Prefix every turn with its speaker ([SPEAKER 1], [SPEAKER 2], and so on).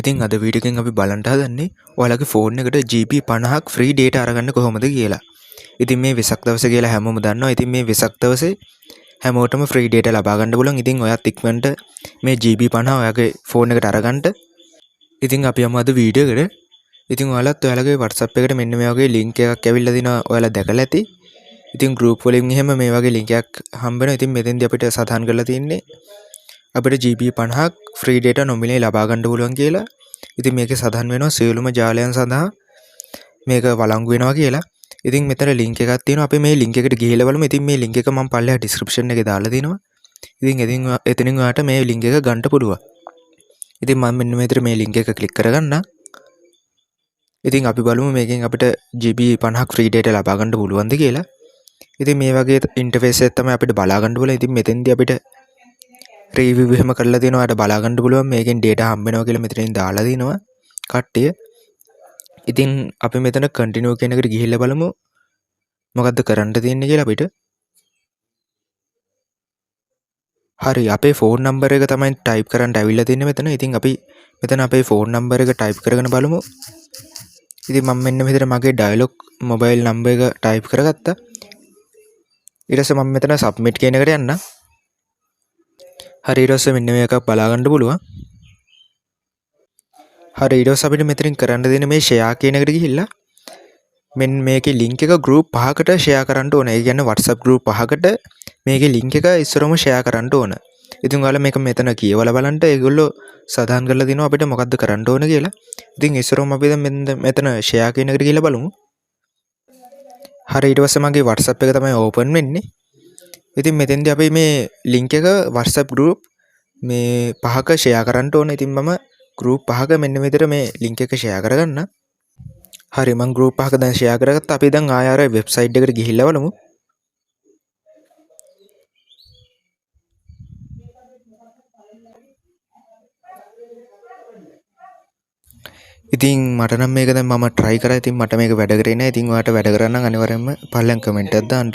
[SPEAKER 1] ඉතින් අද වීඩියෝ එකෙන් අපි බලන්න හදන්නේ ඔයාලගේ ෆෝන් එකට GB 50ක් ෆ්‍රී data අරගන්න කොහොමද කියලා. ඉතින් මේ වෙසක් දවසේ කියලා හැමෝම දන්නවා. ඉතින් මේ වෙසක් දවසේ හැමෝටම ෆ්‍රී data ලබා ගන්න පුළුවන්. ඉතින් ඔයත් ඉක්මනට මේ GB 50 ඔයාගේ ෆෝන් එකට අරගන්න. ඉතින් අපි යමු අද වීඩියෝ එකට. ඉතින් ඔයාලත් ඔයාලගේ WhatsApp එකට මෙන්න මේ වගේ link එකක් ඇවිල්ලා දිනවා. ඔයාලා දැකලා ඇති. ඉතින් group වලින් එහෙම මේ වගේ link එකක් හම්බ වෙනවා. ඉතින් මෙතෙන්දී අපිට සටහන් කරලා තියෙන්නේ අපිට GB 50ක් ෆ්‍රී data නොමිලේ ලබා ගන්න පුළුවන් කියලා. ඉතින් මේකේ සඳහන් වෙනවා සියලුම ජාලයන් සඳහා මේක වළංගු වෙනවා කියලා. ඉතින් මෙතන link එකක් තියෙනවා. අපි මේ link එකට ගිහිල්ලා බලමු. ඉතින් මේ link එක මම පල්ලෙහා description එකේ දාලා දිනවා. ඉතින් එතනින් ඔයාලට මේ link එක ගන්න පුළුවන්. ඉතින් මම මෙන්න මෙතන මේ link එක click කරගන්නම්. ඉතින් අපි බලමු මේකෙන් අපිට GB 50ක් ෆ්‍රී data ලබා ගන්න පුළුවන්ද කියලා. ඉතින් මේ වගේ interface එකක් තමයි අපිට බලා ගන්න පුළුවන්. ඉතින් මෙතෙන්දී අපිට රිවිව් එහෙම කරලා දෙනවා. ඔයාලට බලා ගන්න පුළුවන් මේකෙන් data හම්බ වෙනවා කියලා මෙතනින් දාලා දිනවා කට්ටිය. ඉතින් අපි මෙතන continue කියන එකට ගිහිල්ලා බලමු මොකද්ද කරන්න තියෙන්නේ කියලා අපිට. හරි අපේ ෆෝන් නම්බර් එක තමයි type කරන්න ඇවිල්ලා තින්නේ මෙතන. ඉතින් අපි මෙතන අපේ ෆෝන් නම්බර් එක type කරගෙන බලමු. ඉතින් මම මෙන්න මෙතන මගේ dialog mobile number එක type කරගත්තා. ඊට පස්සේ මම මෙතන submit කියන එකට යන්න. හරි ඊට පස්සේ මෙන්න මේක බලා ගන්න පුළුවන්. හරි ඊට පස්සේ අපිට මෙතනින් කරන්න දෙන්නේ මේ share කියන එකට ගිහිල්ලා මෙන්න මේකේ link එක group 5කට share කරන්න ඕන. ඒ කියන්නේ WhatsApp group 5කට මේකේ link එක ඉස්සරම share කරන්න ඕන. ඉතින් ඔයාලා මේක මෙතන කියවලා බලන්න ඒගොල්ලෝ සඳහන් කරලා දිනවා අපිට මොකද්ද කරන්න ඕන කියලා. ඉතින් ඉස්සරම අපි දැන් මෙතන share කියන එකට ගිහිල්ලා බලමු. හරි ඊට පස්සේ මගේ WhatsApp එක තමයි open වෙන්නේ. ඉතින් මෙතෙන්දී අපි මේ link එක WhatsApp group මේ 5ක share කරන්න ඕන. ඉතින් මම group 5ක මෙන්න මෙතන මේ link එක share කරගන්න. හරි මම group 5ක දැන් share කරගත්තා. අපි දැන් ආයෙ අර website එකට ගිහිල්ලා බලමු. ඉතින් මට නම් මේක දැන් මම try කරා. ඉතින් මට මේක වැඩ කරේ නැහැ. ඉතින් ඔයාලට වැඩ කරා නම් අනිවාර්යයෙන්ම පල්ලෙන් comment එකක් දාන්න.